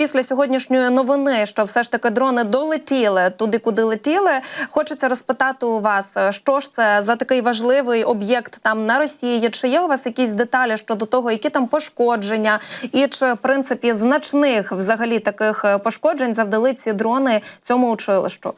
після сьогоднішньої новини, що все ж таки дрони долетіли туди, куди летіли, хочеться розпитати у вас, що ж це за такий важливий об'єкт там на Росії? Чи є у вас якісь деталі щодо того, які там пошкодження? І чи, в принципі, значних взагалі таких пошкоджень завдали ці дрони цьому училищу?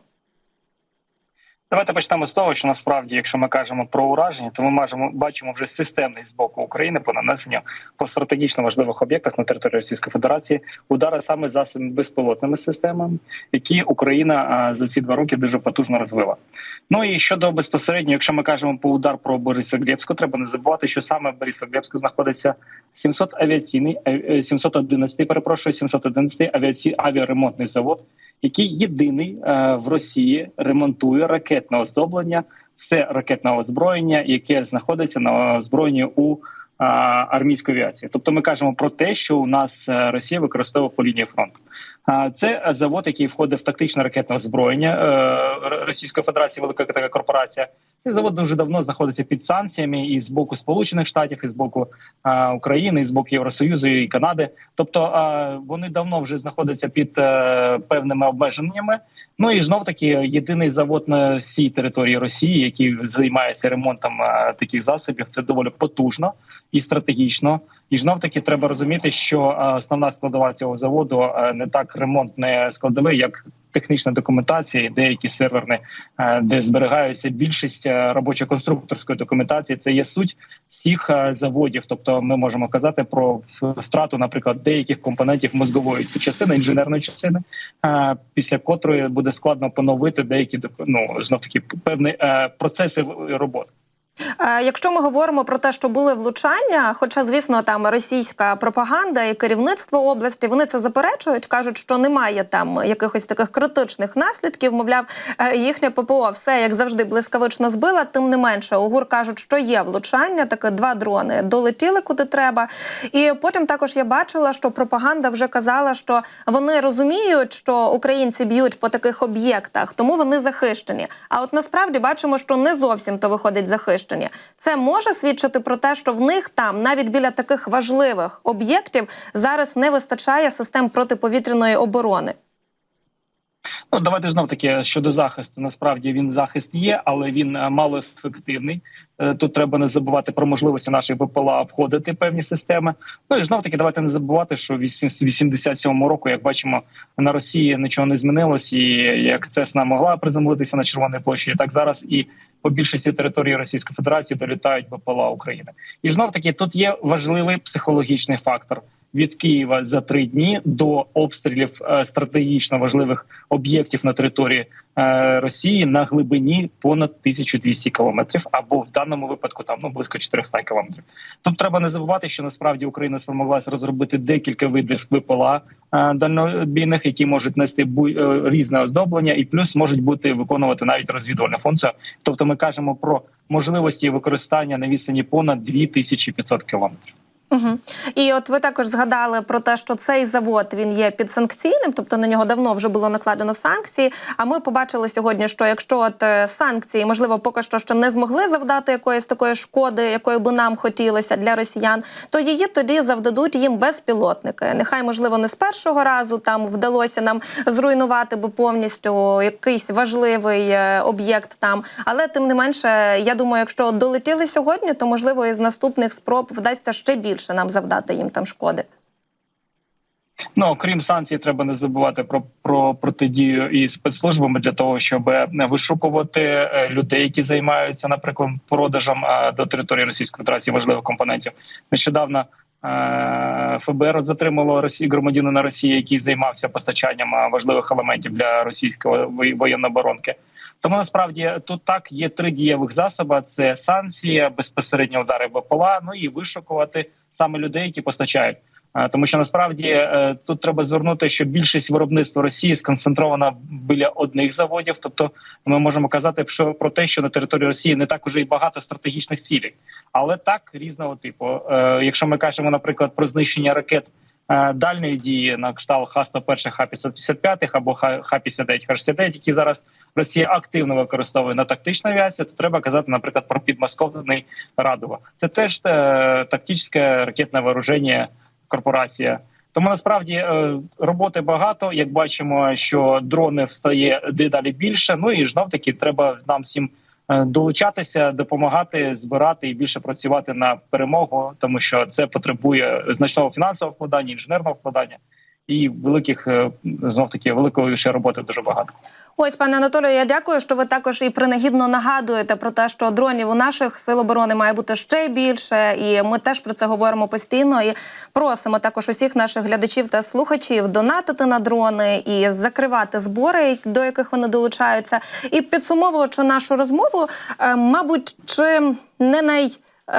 Давайте почнемо з того, що насправді, якщо ми кажемо про ураження, то ми бачимо вже системний з боку України по нанесенню по стратегічно важливих об'єктах на території Російської Федерації удари саме засобами безпілотними системами, які Україна за ці 2 роки дуже потужно розвила. Ну і щодо безпосередньо, якщо ми кажемо про удар про Борисоглебську, треба не забувати, що саме в Борисоглебську знаходиться 711-й авіаремонтний завод, який єдиний в Росії ремонтує ракетне оздоблення, все ракетне озброєння, яке знаходиться на озброєнні у армійської авіації. Тобто ми кажемо про те, що у нас Росія використовує по лінії фронту. Це завод, який входить в тактичне ракетне озброєння Російської Федерації, велика така корпорація. Цей завод дуже давно знаходиться під санкціями і з боку Сполучених Штатів, і з боку України, і з боку Євросоюзу, і Канади. Тобто вони давно вже знаходяться під певними обмеженнями. Ну і знов-таки єдиний завод на всій території Росії, який займається ремонтом таких засобів, це доволі потужно і стратегічно. І знов-таки треба розуміти, що основна складова цього заводу не так ремонтне складове, як технічна документація, деякі серверні, де зберігаються більшість робочо-конструкторської документації. Це є суть всіх заводів. Тобто ми можемо казати про втрату, наприклад, деяких компонентів мозгової частини, інженерної частини, після котрої буде складно поновити деякі, знов-таки, певні процеси роботи. Якщо ми говоримо про те, що були влучання, хоча, звісно, там російська пропаганда і керівництво області, вони це заперечують, кажуть, що немає там якихось таких критичних наслідків, мовляв, їхнє ППО все, як завжди, блискавично збила, тим не менше, у ГУР кажуть, що є влучання, таке 2 дрони долетіли куди треба. І потім також я бачила, що пропаганда вже казала, що вони розуміють, що українці б'ють по таких об'єктах, тому вони захищені. А от насправді бачимо, що не зовсім то виходить захищені. Це може свідчити про те, що в них там, навіть біля таких важливих об'єктів, зараз не вистачає систем протиповітряної оборони? Ну, давайте знов-таки щодо захисту. Насправді він захист є, але він малоефективний. Тут треба не забувати про можливості наших БПЛА обходити певні системи. Ну і знов-таки давайте не забувати, що з 87-го року, як бачимо, на Росії нічого не змінилось. І як Цесна могла приземлитися на Червоній площі, так зараз і по більшості території Російської Федерації долітають БПЛА України. І знов-таки тут є важливий психологічний фактор. Від Києва за 3 дні до обстрілів стратегічно важливих об'єктів на території Росії на глибині понад 1200 кілометрів, або в даному випадку там близько 400 кілометрів. Тут треба не забувати, що насправді Україна спромоглася розробити декілька видів БПЛА дальнобійних, які можуть нести різне оздоблення і плюс можуть виконувати навіть розвідувальну функцію. Тобто ми кажемо про можливості використання на відстані понад 2500 кілометрів. Угу. І от ви також згадали про те, що цей завод, він є підсанкційним, тобто на нього давно вже було накладено санкції, а ми побачили сьогодні, що якщо от санкції, можливо, поки що ще не змогли завдати якоїсь такої шкоди, якої би нам хотілося для росіян, то її тоді завдадуть їм безпілотники. Нехай, можливо, не з першого разу там вдалося нам зруйнувати би повністю якийсь важливий об'єкт там, але тим не менше, я думаю, якщо долетіли сьогодні, то, можливо, із наступних спроб вдасться ще більше нам завдати їм там шкоди. Ну, окрім санкцій, треба не забувати про протидію і спецслужбами для того, щоб вишукувати людей, які займаються, наприклад, продажем до території Російської Федерації важливих компонентів. Нещодавно ФБР затримало громадянина Росії, який займався постачанням важливих елементів для російської воєнної оборонки. Тому насправді тут так є 3 дієвих засоби: це санкції, безпосередньо удари БПЛА, ну і вишукувати саме людей, які постачають. Тому що насправді тут треба звернути, що більшість виробництва Росії сконцентрована біля одних заводів. Тобто ми можемо казати про те, що на території Росії не так уже і багато стратегічних цілей. Але так, різного типу. Якщо ми кажемо, наприклад, про знищення ракет дальної дії на кшталт Х-101, Х-555 або Х-59, Х-69, які зараз Росія активно використовує на тактичну авіацію, то треба казати, наприклад, про підмосковний Радуга. Це теж тактичне ракетне вооруження, корпорація Тому насправді роботи багато. Як бачимо, що дронів стає дедалі більше. Ну і знов таки треба нам всім долучатися, допомагати, збирати і більше працювати на перемогу, тому що це потребує значного фінансового вкладання, інженерного вкладання і великих знов таки великої ще роботи дуже багато. Ось, пане Анатолію, я дякую, що ви також і принагідно нагадуєте про те, що дронів у наших сил оборони має бути ще більше, і ми теж про це говоримо постійно, і просимо також усіх наших глядачів та слухачів донатити на дрони і закривати збори, до яких вони долучаються. І підсумовуючи нашу розмову, мабуть, чи не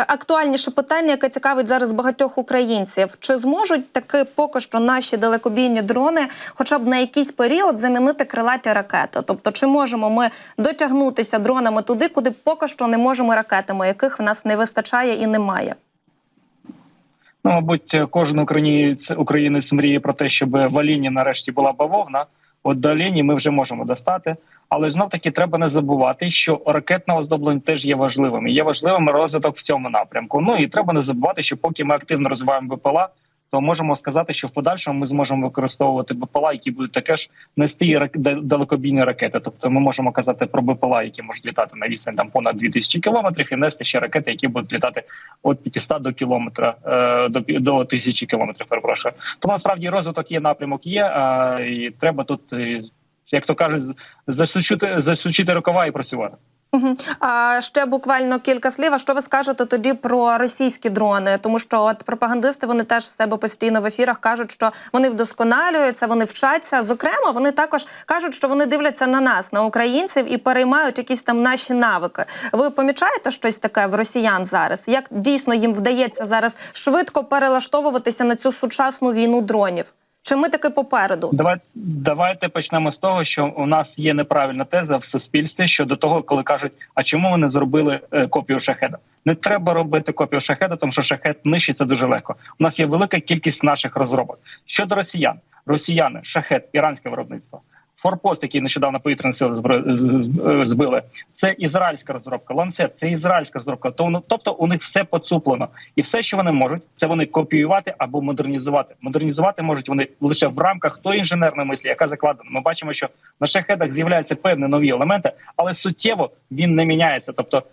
актуальніше питання, яке цікавить зараз багатьох українців. Чи зможуть таки поки що наші далекобійні дрони хоча б на якийсь період замінити крилаті ракети? Тобто, чи можемо ми дотягнутися дронами туди, куди поки що не можемо ракетами, яких в нас не вистачає і немає? Ну, мабуть, кожен українець мріє про те, щоб в Оліні нарешті була бавовна. От до Оліні ми вже можемо достати. Але знов-таки треба не забувати, що ракетне оздоблення теж є важливим. І є важливим розвиток в цьому напрямку. Ну і треба не забувати, що поки ми активно розвиваємо БПЛА, то можемо сказати, що в подальшому ми зможемо використовувати БПЛА, які будуть також нести далекобійні ракети. Тобто ми можемо казати про БПЛА, які можуть літати на відстань там понад 2000 кілометрів, і нести ще ракети, які будуть літати від 500 до кілометра, до 1000 кілометрів, перепрошую. Тому насправді розвиток є, напрямок є, і треба тут, як то кажуть, засучити рукава і працювати. А ще буквально кілька слів. А що ви скажете тоді про російські дрони? Тому що от пропагандисти, вони теж в себе постійно в ефірах кажуть, що вони вдосконалюються, вони вчаться. Зокрема, вони також кажуть, що вони дивляться на нас, на українців, і переймають якісь там наші навики. Ви помічаєте щось таке в росіян зараз? Як дійсно їм вдається зараз швидко перелаштовуватися на цю сучасну війну дронів? Чи ми таки попереду? Давайте почнемо з того, що у нас є неправильна теза в суспільстві щодо того, коли кажуть, а чому ви не зробили копію шахеда? Не треба робити копію шахеда, тому що шахед нищиться дуже легко. У нас є велика кількість наших розробок. Щодо росіян, росіяни, шахед, іранське виробництво. Форпост, який нещодавно повітряні сили збили, це ізраїльська розробка. Ланцет – це ізраїльська розробка. Тобто у них все поцуплено. І все, що вони можуть, це вони копіювати або модернізувати. Модернізувати можуть вони лише в рамках тої інженерної мислі, яка закладена. Ми бачимо, що на шахедах з'являються певні нові елементи, але суттєво він не міняється. Тобто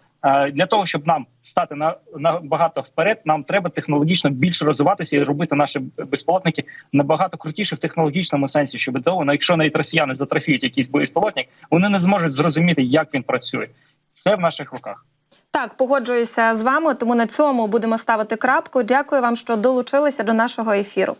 для того, щоб нам стати набагато вперед, нам треба технологічно більше розвиватися і робити наші безпілотники набагато крутіше в технологічному сенсі, щоб того, якщо навіть росіяни затрофіють якийсь безпілотник, вони не зможуть зрозуміти, як він працює. Все в наших руках. Так, погоджуюся з вами, тому на цьому будемо ставити крапку. Дякую вам, що долучилися до нашого ефіру.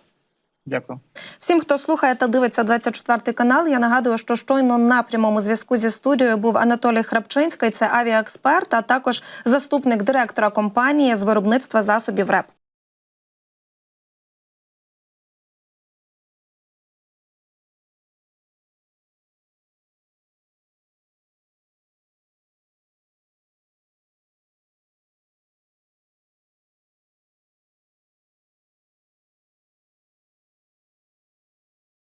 Дякую. Всім, хто слухає та дивиться 24 канал, я нагадую, що щойно на прямому зв'язку зі студією був Анатолій Храпчинський, це авіаексперт, а також заступник директора компанії з виробництва засобів РЕП.